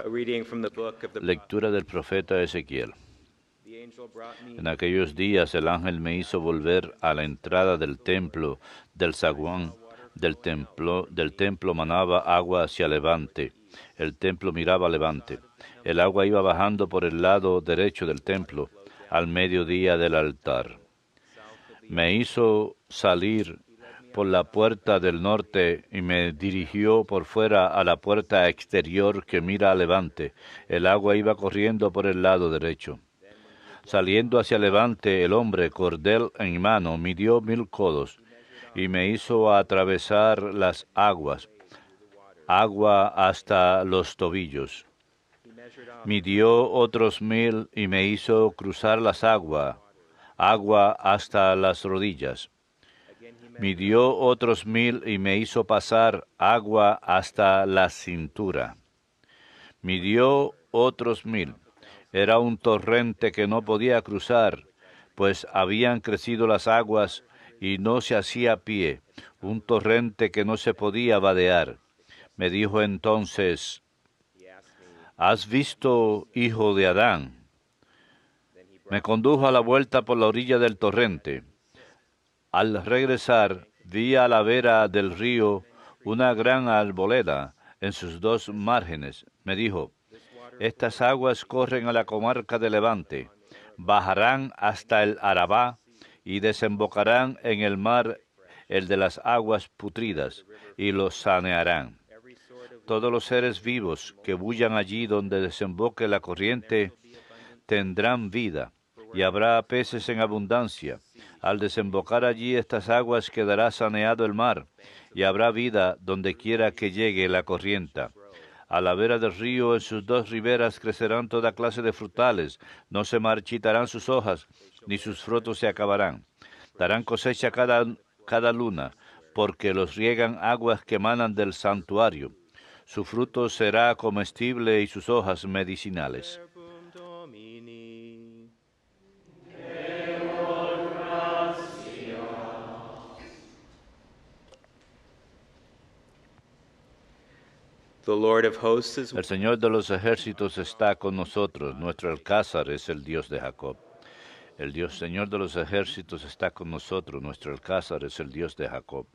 A reading from the book of the Lectura del profeta Ezequiel. The angel brought me En aquellos días el ángel me hizo volver a la entrada del templo del zaguán. Del templo manaba agua hacia levante. El templo miraba a levante. El agua iba bajando por el lado derecho del templo, al mediodía del altar. Me hizo salir por la puerta del norte y me dirigió por fuera a la puerta exterior que mira a levante. El agua iba corriendo por el lado derecho. Saliendo hacia levante, el hombre, cordel en mano, midió 1000 codos y me hizo atravesar las aguas, agua hasta los tobillos. Midió otros 1000 y me hizo cruzar las aguas, agua hasta las rodillas. Midió otros 1000 y me hizo pasar agua hasta la cintura. Midió otros 1000. Era un torrente que no podía cruzar, pues habían crecido las aguas y no se hacía pie, un torrente que no se podía vadear. Me dijo entonces, ¿has visto, hijo de Adán? Me condujo a la vuelta por la orilla del torrente. Al regresar, vi a la vera del río una gran arboleda en sus dos márgenes. Me dijo, estas aguas corren a la comarca de Levante, bajarán hasta el Arabá y desembocarán en el mar, el de las aguas putridas, y los sanearán. Todos los seres vivos que bullan allí donde desemboque la corriente tendrán vida, y habrá peces en abundancia. Al desembocar allí estas aguas quedará saneado el mar, y habrá vida donde quiera que llegue la corriente. A la vera del río, en sus dos riberas, crecerán toda clase de frutales. No se marchitarán sus hojas, ni sus frutos se acabarán. Darán cosecha cada luna, porque los riegan aguas que emanan del santuario. Su fruto será comestible y sus hojas medicinales. verbum Domini. The Lord of hosts is El Señor de los ejércitos está con nosotros. Nuestro alcázar es el Dios de Jacob. El Dios Señor de los ejércitos está con nosotros. Nuestro alcázar es el Dios de Jacob.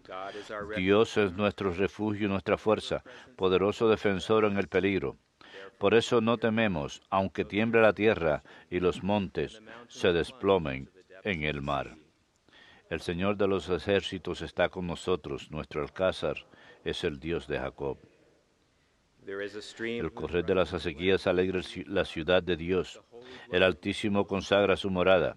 God is our refuge. Dios es nuestro refugio y nuestra fuerza, poderoso defensor en el peligro. Por eso no tememos, aunque tiemble la tierra y los montes se desplomen en el mar. El Señor de los ejércitos está con nosotros. Nuestro alcázar es el Dios de Jacob. There is a stream El correr de las acequias alegra la ciudad de Dios. El Altísimo consagra su morada.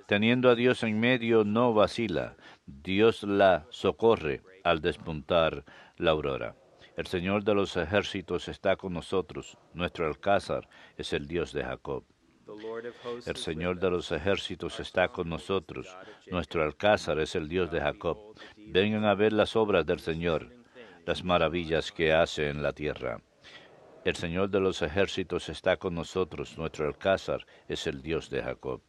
Teniendo a Dios en medio, no vacila. Dios la socorre al despuntar la aurora. El Señor de los ejércitos está con nosotros. Nuestro alcázar es el Dios de Jacob. the Lord of hosts El is Señor with de us. los ejércitos está con nosotros. Nuestro alcázar es el Dios de Jacob. Vengan a ver las obras del Señor, las maravillas que hace en la tierra. El Señor de los ejércitos está con nosotros. Nuestro alcázar es el Dios de Jacob.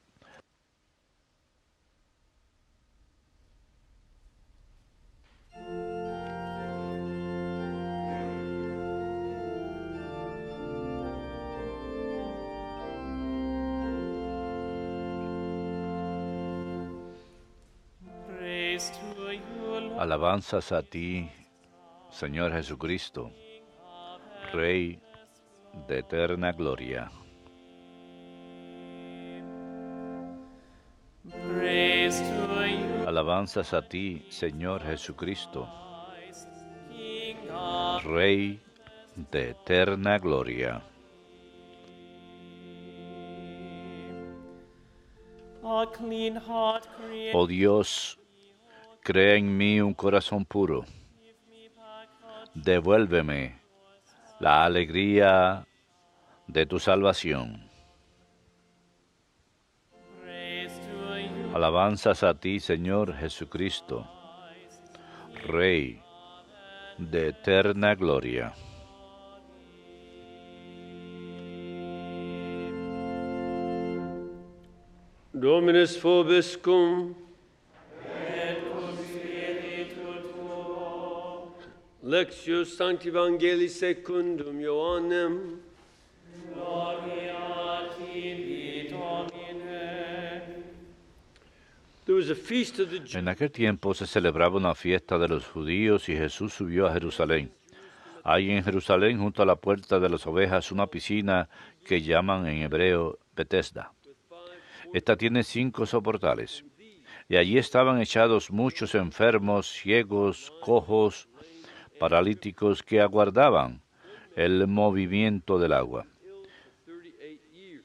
Praise to you, Lord. Alabanzas a ti, Señor Jesucristo, Rey de eterna gloria. Praise to you, Alabanzas a ti, Señor Jesucristo, Christ, King of Rey de eterna gloria. a clean heart, create Oh Dios, crea en mí un corazón puro. me back heart. Devuélveme la alegría de tu salvación. Praise to you, Alabanzas a ti, Señor Jesucristo, Rey de eterna gloria. Dominus vobiscum. Lectio Sancti Evangelii secundum Ioannem. Gloria tibi, Domine. There was a feast of the Jews. En aquel tiempo se celebraba una fiesta de los judíos y Jesús subió a Jerusalén. Hay en Jerusalén, junto a la puerta de las ovejas, una piscina que llaman en hebreo Betesda. Esta tiene 5 soportales. Y allí estaban echados muchos enfermos, ciegos, cojos, paralíticos que aguardaban el movimiento del agua.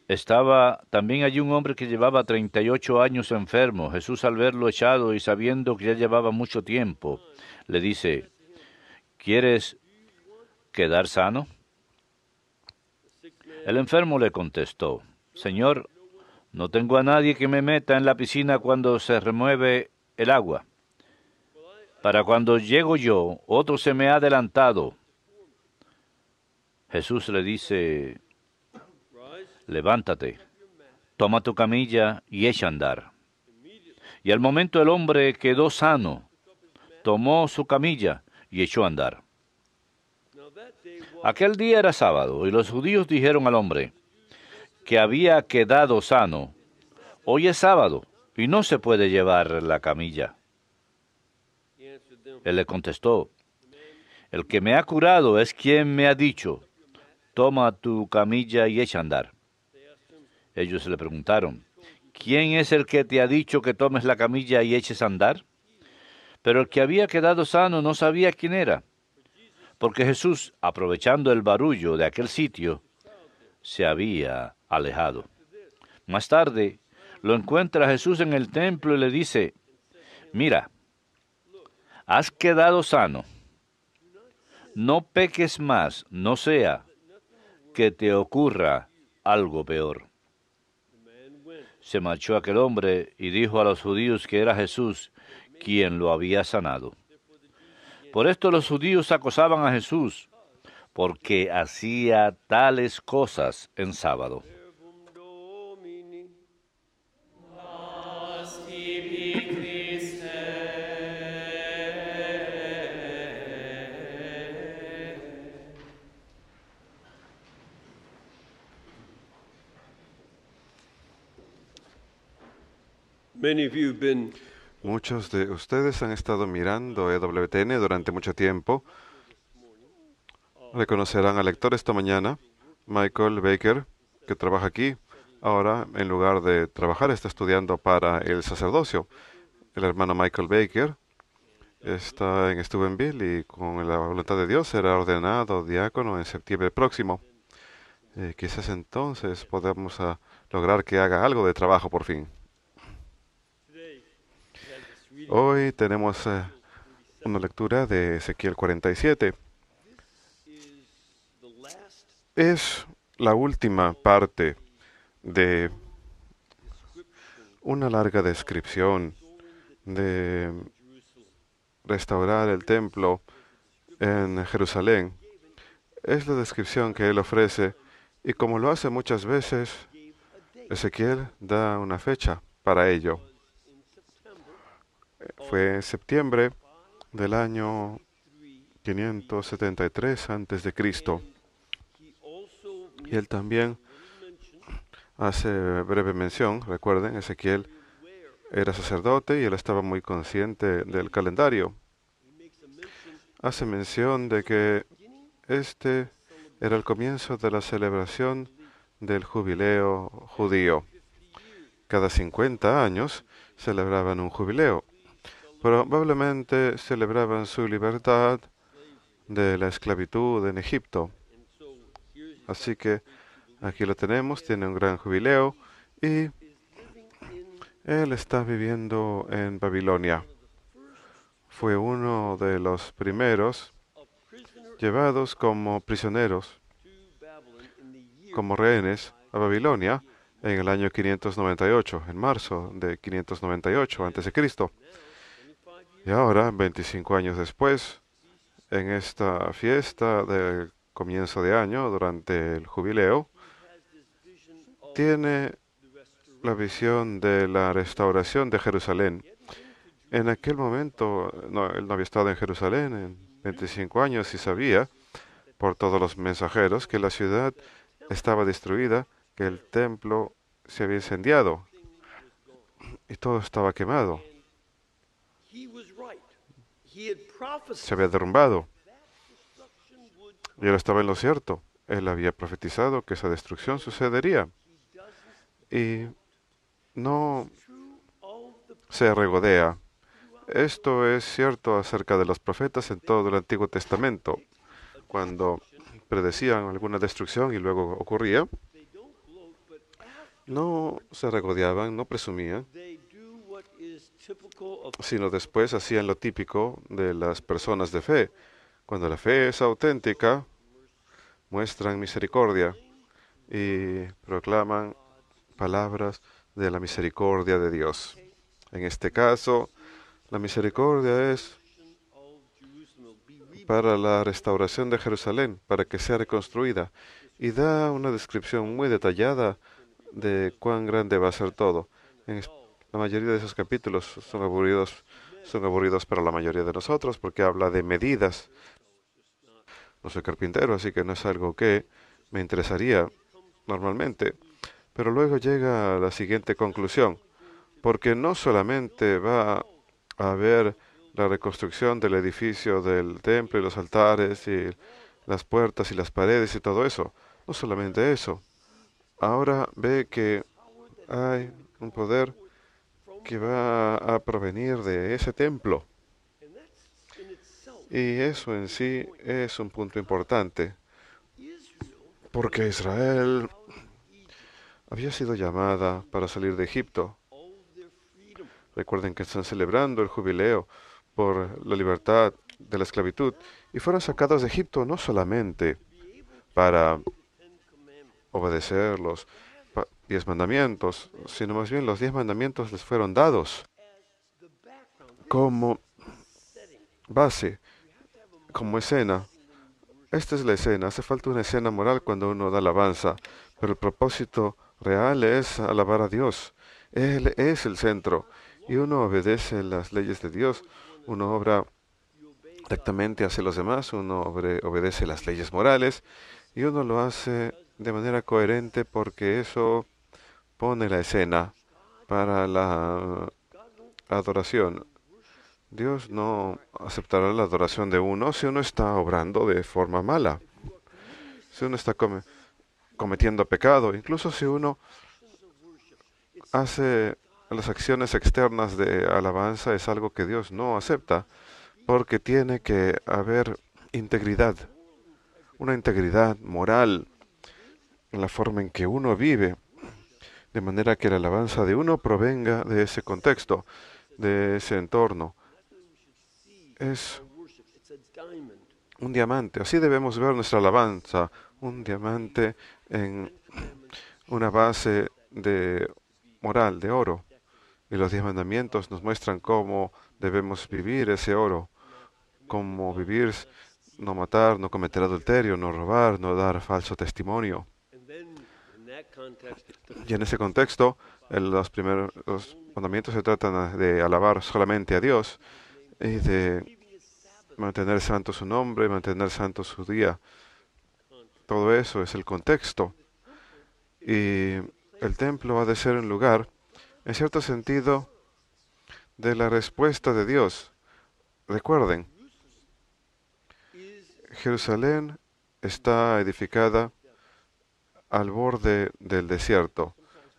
Estaba también allí un hombre que llevaba 38 años enfermo. Jesús, al verlo echado y sabiendo que ya llevaba mucho tiempo, le dice: ¿Quieres quedar sano? El enfermo le contestó: Señor, no tengo a nadie que me meta en la piscina cuando se remueve el agua. Para cuando llego yo, otro se me ha adelantado. Jesús le dice: levántate, toma tu camilla y echa a andar. Y al momento el hombre quedó sano, tomó su camilla y echó a andar. Aquel día era sábado, y los judíos dijeron al hombre que había quedado sano: hoy es sábado, y no se puede llevar la camilla. Él le contestó: el que me ha curado es quien me ha dicho, toma tu camilla y echa a andar. Ellos le preguntaron: ¿quién es el que te ha dicho que tomes la camilla y eches a andar? Pero el que había quedado sano no sabía quién era, porque Jesús, aprovechando el barullo de aquel sitio, se había alejado. Más tarde, lo encuentra Jesús en el templo y le dice: mira, has quedado sano. No peques más, no sea que te ocurra algo peor. Se marchó aquel hombre y dijo a los judíos que era Jesús quien lo había sanado. Por esto los judíos acosaban a Jesús, porque hacía tales cosas en sábado. Domini. Nos tibi Christe. Many of you have been Muchos de ustedes han estado mirando EWTN durante mucho tiempo. Reconocerán al lector esta mañana, Michael Baker, que trabaja aquí. Ahora, en lugar de trabajar, está estudiando para el sacerdocio. El hermano Michael Baker está en Steubenville y con la voluntad de Dios será ordenado diácono en septiembre próximo. Quizás entonces podamos lograr que haga algo de trabajo por fin. Hoy tenemos una lectura de Ezequiel 47. Es la última parte de una larga descripción de restaurar el templo en Jerusalén. Es la descripción que él ofrece, y como lo hace muchas veces, Ezequiel da una fecha para ello. Fue en septiembre del año 573 a.C. Y él también hace breve mención. Recuerden, Ezequiel era sacerdote y él estaba muy consciente del calendario. Hace mención de que este era el comienzo de la celebración del jubileo judío. Cada 50 años celebraban un jubileo. Probablemente celebraban su libertad de la esclavitud en Egipto. Así que aquí lo tenemos, tiene un gran jubileo y él está viviendo en Babilonia. Fue uno de los primeros llevados como prisioneros, como rehenes a Babilonia en el año 598, en marzo de 598 a.C. Y ahora, 25 años después, en esta fiesta del comienzo de año, durante el jubileo, tiene la visión de la restauración de Jerusalén. En aquel momento, él no había estado en Jerusalén 25 años y sabía por todos los mensajeros que la ciudad estaba destruida, que el templo se había incendiado y todo estaba quemado, he was right. He had prophesied se había derrumbado. Y él estaba en lo cierto. Él había profetizado que esa destrucción sucedería. Y no se regodea. Esto es cierto acerca de los profetas en todo el Antiguo Testamento. Cuando predecían alguna destrucción y luego ocurría, no se regodeaban, no presumían, they do what is typical of sino después hacían lo típico de las personas de fe. Cuando la fe es auténtica, muestran misericordia y proclaman palabras de la misericordia de Dios. En este caso, la misericordia es para la restauración de Jerusalén, para que sea reconstruida, y da una descripción muy detallada de cuán grande va a ser todo. La mayoría de esos capítulos son aburridos para la mayoría de nosotros porque habla de medidas. No soy carpintero, así que no es algo que me interesaría normalmente. Pero luego llega a la siguiente conclusión, porque no solamente va a haber la reconstrucción del edificio del templo y los altares y las puertas y las paredes y todo eso, no solamente eso. Ahora ve que hay un poder que va a provenir de ese templo. Y eso en sí es un punto importante, porque Israel había sido llamada para salir de Egipto. Recuerden que están celebrando el jubileo por la libertad de la esclavitud y fueron sacados de Egipto no solamente para obedecer los 10 mandamientos, sino más bien los 10 mandamientos les fueron dados como base, como escena. Esta es la escena. Hace falta una escena moral cuando uno da alabanza, pero el propósito real es alabar a Dios. Él es el centro y uno obedece las leyes de Dios. Uno obra rectamente hacia los demás, uno obedece las leyes morales y uno lo hace de manera coherente porque eso pone la escena para la adoración. Dios no aceptará la adoración de uno si uno está obrando de forma mala, si uno está cometiendo pecado, incluso si uno hace las acciones externas de alabanza, es algo que Dios no acepta, porque tiene que haber integridad, una integridad moral en la forma en que uno vive, de manera que la alabanza de uno provenga de ese contexto, de ese entorno. Es un diamante, así debemos ver nuestra alabanza, un diamante en una base de moral, de oro. Y los 10 mandamientos nos muestran cómo debemos vivir ese oro, cómo vivir, no matar, no cometer adulterio, no robar, no dar falso testimonio. Y en ese contexto, los mandamientos se tratan de alabar solamente a Dios y de mantener santo su nombre, mantener santo su día. Todo eso es el contexto. Y el templo ha de ser un lugar, en cierto sentido, de la respuesta de Dios. Recuerden, Jerusalén está edificada al borde del desierto.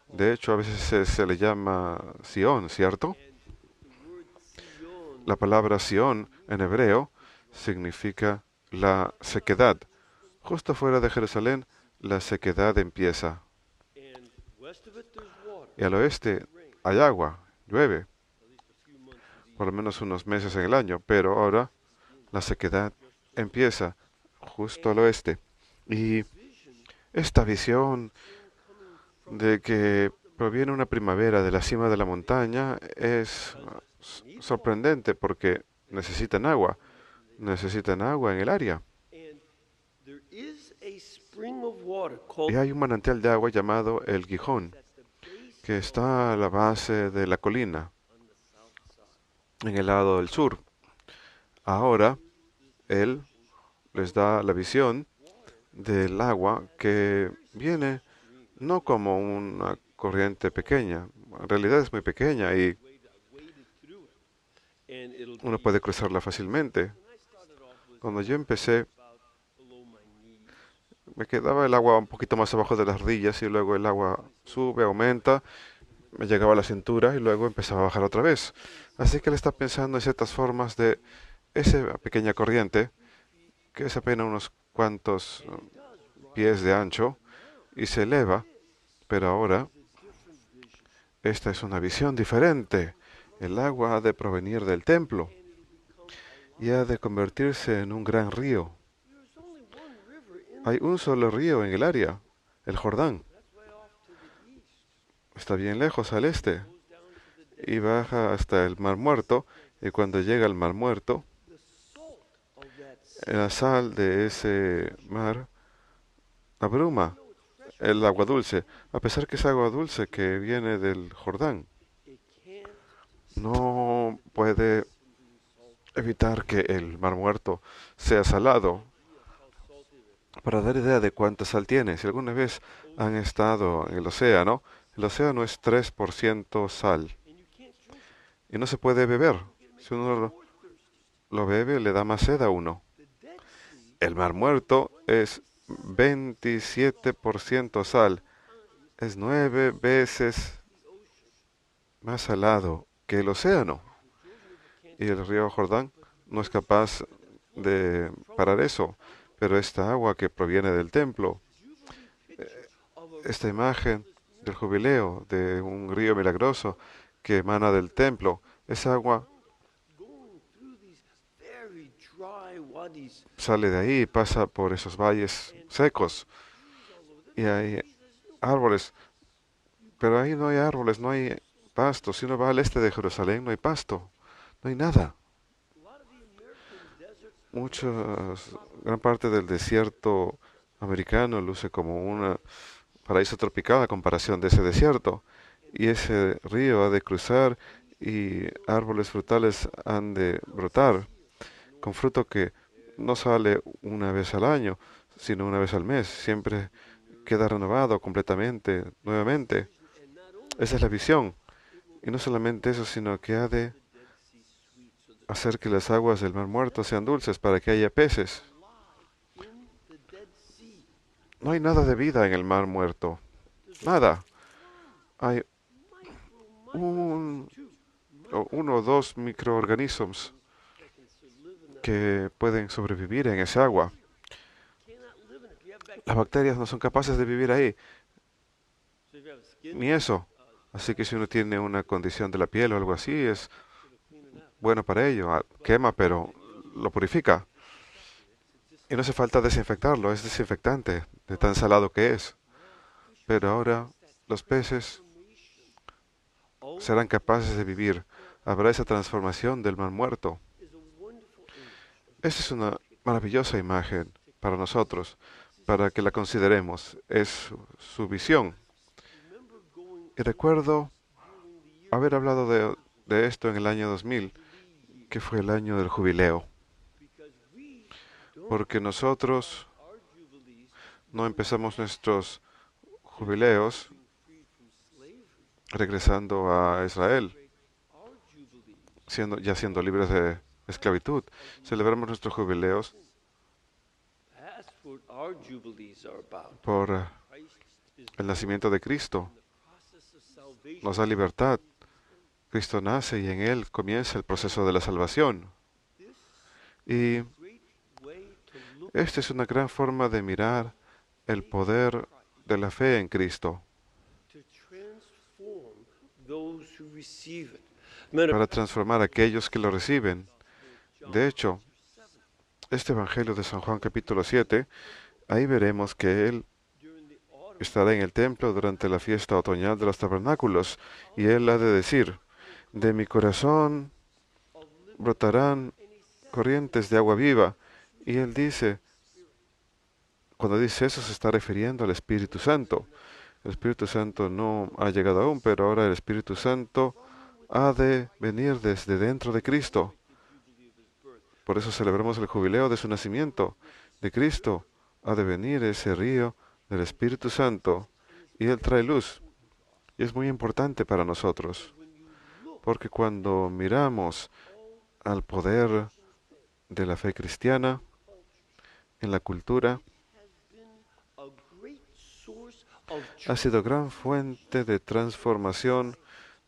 De hecho, a veces se le llama Sión, ¿cierto? La palabra Sión en hebreo significa la sequedad. Justo fuera de Jerusalén, la sequedad empieza. Y al oeste hay agua, llueve, por lo menos unos meses en el año, pero ahora la sequedad empieza justo al oeste. Y esta visión de que proviene una primavera de la cima de la montaña es sorprendente porque necesitan agua en el área. Y hay un manantial de agua llamado el Gijón, que está a la base de la colina, en el lado del sur. Ahora, Él les da la visión del agua que viene no como una corriente pequeña, en realidad es muy pequeña y uno puede cruzarla fácilmente. Cuando yo empecé, me quedaba el agua un poquito más abajo de las rodillas y luego el agua sube, aumenta, me llegaba a la cintura y luego empezaba a bajar otra vez. Así que él está pensando en ciertas formas de esa pequeña corriente, que es apenas unos cuantos pies de ancho, y se eleva, pero ahora esta es una visión diferente. El agua ha de provenir del templo y ha de convertirse en un gran río. Hay un solo río en el área, el Jordán. Está bien lejos al este y baja hasta el Mar Muerto, y cuando llega al Mar Muerto, la sal de ese mar abruma el agua dulce, a pesar que es agua dulce que viene del Jordán. No puede evitar que el Mar Muerto sea salado. Para dar idea de cuánta sal tiene, si alguna vez han estado en el océano es 3% sal y no se puede beber. Si uno lo bebe, le da más sed a uno. El Mar Muerto es 27% sal, es 9 veces más salado que el océano. Y el río Jordán no es capaz de parar eso, pero esta agua que proviene del templo, esta imagen del jubileo, de un río milagroso que emana del templo, esa agua sale de ahí, pasa por esos valles secos y hay árboles, pero ahí no hay árboles, no hay pasto. Si uno va al este de Jerusalén, no hay pasto, no hay nada. Gran parte del desierto americano luce como un paraíso tropical a comparación de ese desierto. Y ese río ha de cruzar y árboles frutales han de brotar con fruto que no sale una vez al año, sino una vez al mes. Siempre queda renovado completamente, nuevamente. Esa es la visión. Y no solamente eso, sino que ha de hacer que las aguas del Mar Muerto sean dulces para que haya peces. No hay nada de vida en el Mar Muerto. Nada. Hay uno o dos microorganismos que pueden sobrevivir en esa agua. Las bacterias no son capaces de vivir ahí. Ni eso. Así que si uno tiene una condición de la piel o algo así, es bueno para ello. Quema, pero lo purifica. Y no hace falta desinfectarlo, es desinfectante, de tan salado que es. Pero ahora los peces serán capaces de vivir. Habrá esa transformación del Mar Muerto. Esa es una maravillosa imagen para nosotros, para que la consideremos. Es su visión. Y recuerdo haber hablado de esto en el año 2000, que fue el año del jubileo. Porque nosotros no empezamos nuestros jubileos regresando a Israel, siendo libres de esclavitud. Celebramos nuestros jubileos por el nacimiento de Cristo. Nos da libertad. Cristo nace y en Él comienza el proceso de la salvación. Y esta es una gran forma de mirar el poder de la fe en Cristo para transformar a aquellos que lo reciben. De hecho, este Evangelio de San Juan capítulo 7, ahí veremos que Él estará en el templo durante la fiesta otoñal de los tabernáculos y Él ha de decir, de mi corazón brotarán corrientes de agua viva. Y Él dice, cuando dice eso se está refiriendo al Espíritu Santo. El Espíritu Santo no ha llegado aún, pero ahora el Espíritu Santo ha de venir desde dentro de Cristo. Por eso celebramos el jubileo de su nacimiento, de Cristo. Ha de venir ese río del Espíritu Santo y Él trae luz. Y es muy importante para nosotros, porque cuando miramos al poder de la fe cristiana en la cultura, a great source of ha sido gran fuente de transformación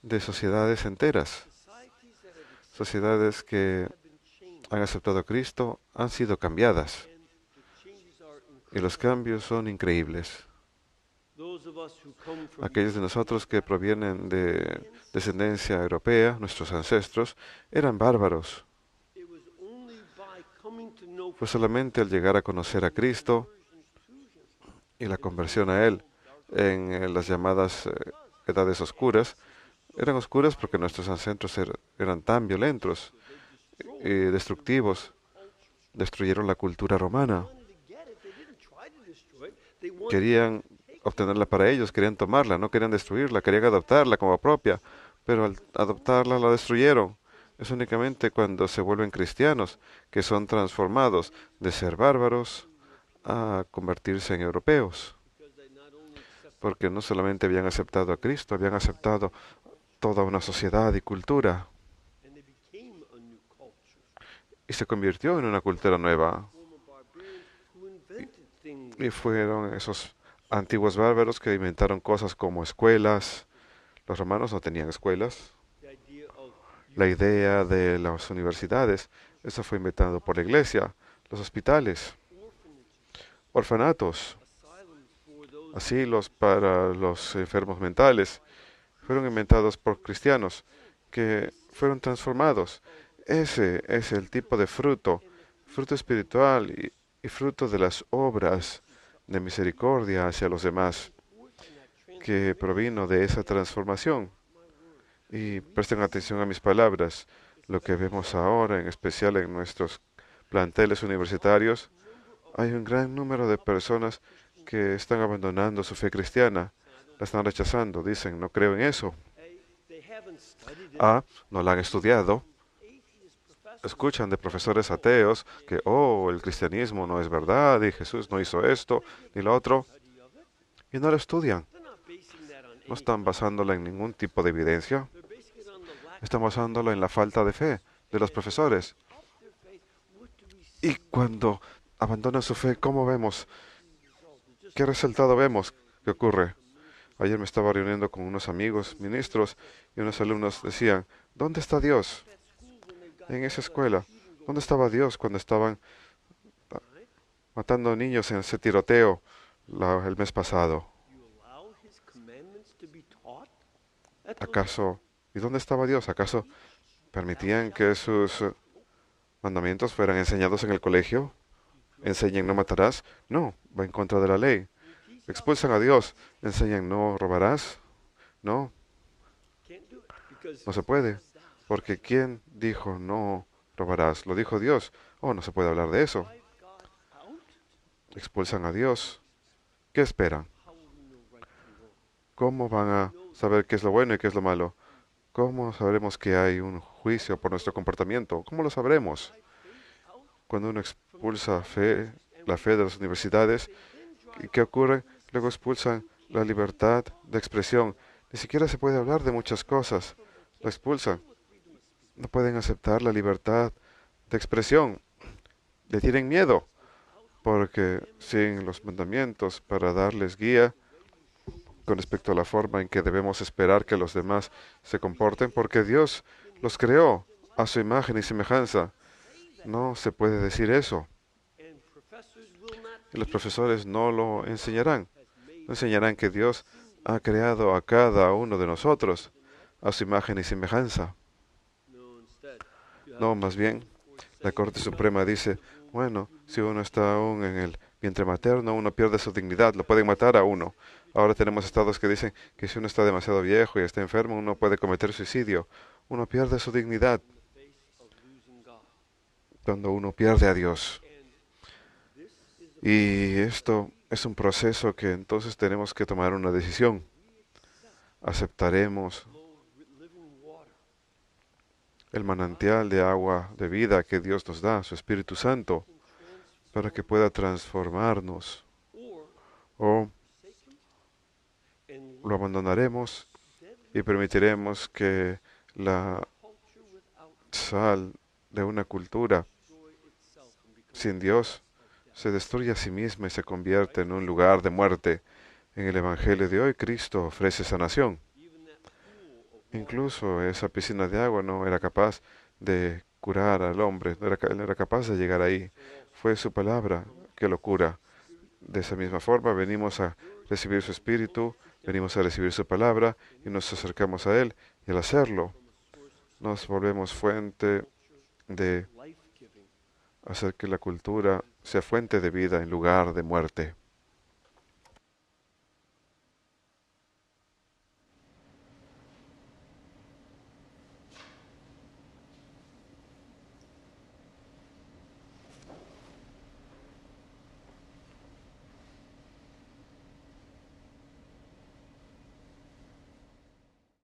de sociedades enteras. societies that have Sociedades que been changed, han aceptado a Cristo han sido cambiadas and the changes are y los cambios son increíbles. those of us who come from Aquellos de nosotros que provienen de descendencia europea, nuestros ancestros, eran bárbaros. it was only by coming to know Fue solamente al llegar a conocer a Cristo y la conversión a Él en las llamadas edades oscuras. Eran oscuras porque nuestros ancestros eran tan violentos y destructivos. Destruyeron la cultura romana. wanted to get it. They didn't try to destroy it. They wanted Querían obtenerla para ellos, querían tomarla, no querían destruirla, querían adoptarla como propia, pero al adoptarla la destruyeron. Es únicamente cuando se vuelven cristianos que son transformados de ser bárbaros a convertirse en europeos, because they not only accepted porque no solamente habían aceptado a Cristo, habían aceptado toda una sociedad y cultura, and they became a new culture. y se convirtió en una cultura nueva. Former barbarians who invented things. Y fueron esos antiguos bárbaros que inventaron cosas como escuelas. Los romanos no tenían escuelas. The idea of La idea de las universidades, eso fue inventado por la iglesia. Los hospitales, orfanatos, asylums for those asilos para los enfermos mentales, fueron inventados por cristianos que fueron transformados. Ese es el tipo de fruto, fruto espiritual y fruto de las obras de misericordia hacia los demás, que provino de esa transformación. Y presten atención a mis palabras. Lo que vemos ahora, en especial en nuestros planteles universitarios, hay un gran número de personas que están abandonando su fe cristiana, la están rechazando, dicen, no creo en eso. they haven't studied it. A, no la han estudiado, Atheist professors escuchan de profesores ateos que, oh, el cristianismo no es verdad y Jesús no hizo esto ni lo otro, study of it. y no lo estudian. They're not basing that on No están basándola en ningún tipo de evidencia, They're basing it on the lack están basándolo en la falta de fe de los profesores. of their faith. What do we see? Y cuando abandonan su fe, ¿cómo vemos? ¿Qué resultado vemos? ¿Qué ocurre? Ayer me estaba reuniendo con unos amigos ministros y unos alumnos decían, ¿dónde está Dios? En esa escuela. ¿Dónde estaba Dios cuando estaban matando niños en ese tiroteo el mes pasado? You allow his commandments to be taught? That's what ¿Acaso? ¿Y dónde estaba Dios? ¿Acaso permitían que sus mandamientos fueran enseñados en el colegio? ¿Enseñan no matarás? No, va en contra de la ley. Expulsan a Dios. Enseñan no robarás. No, can't do it because no se puede. Porque ¿quién dijo no robarás? Lo dijo Dios. Oh, no se puede hablar de eso. drive God out. Expulsan a Dios. ¿Qué esperan? How will we know right from wrong? ¿Cómo van a saber qué es lo bueno y qué es lo malo? ¿Cómo sabremos que hay un juicio por nuestro comportamiento? ¿Cómo lo sabremos? Cuando uno expulsa la fe de las universidades, ¿y qué ocurre? Luego expulsan la libertad de expresión. Ni siquiera se puede hablar de muchas cosas. La expulsan. No pueden aceptar la libertad de expresión. Le tienen miedo porque siguen los mandamientos para darles guía con respecto a la forma en que debemos esperar que los demás se comporten, porque Dios los creó a su imagen y semejanza. No se puede decir eso. And professors will not Y los profesores no lo enseñarán. No enseñarán que Dios ha creado a cada uno de nosotros a su imagen y semejanza. know instead. You have No, más bien, la Corte Suprema dice, bueno, si uno está aún en el vientre materno, uno pierde su dignidad, lo pueden matar a uno. Ahora tenemos estados que dicen que si uno está demasiado viejo y está enfermo, uno puede cometer suicidio. Uno pierde su dignidad face of losing God. cuando uno pierde a Dios. And this is Y esto es un proceso que entonces tenemos que tomar una decisión. ¿Aceptaremos living water el manantial de agua de vida que Dios nos da, su Espíritu Santo, para que pueda transformarnos, o lo abandonaremos y permitiremos que la sal de una cultura sin Dios se destruye a sí misma y se convierte en un lugar de muerte. En el Evangelio de hoy, Cristo ofrece sanación. Incluso esa piscina de agua no era capaz de curar al hombre, él no era capaz de llegar ahí. Fue su palabra que lo cura. De esa misma forma, venimos a recibir su Espíritu, venimos a recibir su palabra y nos acercamos a Él. Y al hacerlo, nos volvemos fuente de hacer que la cultura sea fuente de vida en lugar de muerte.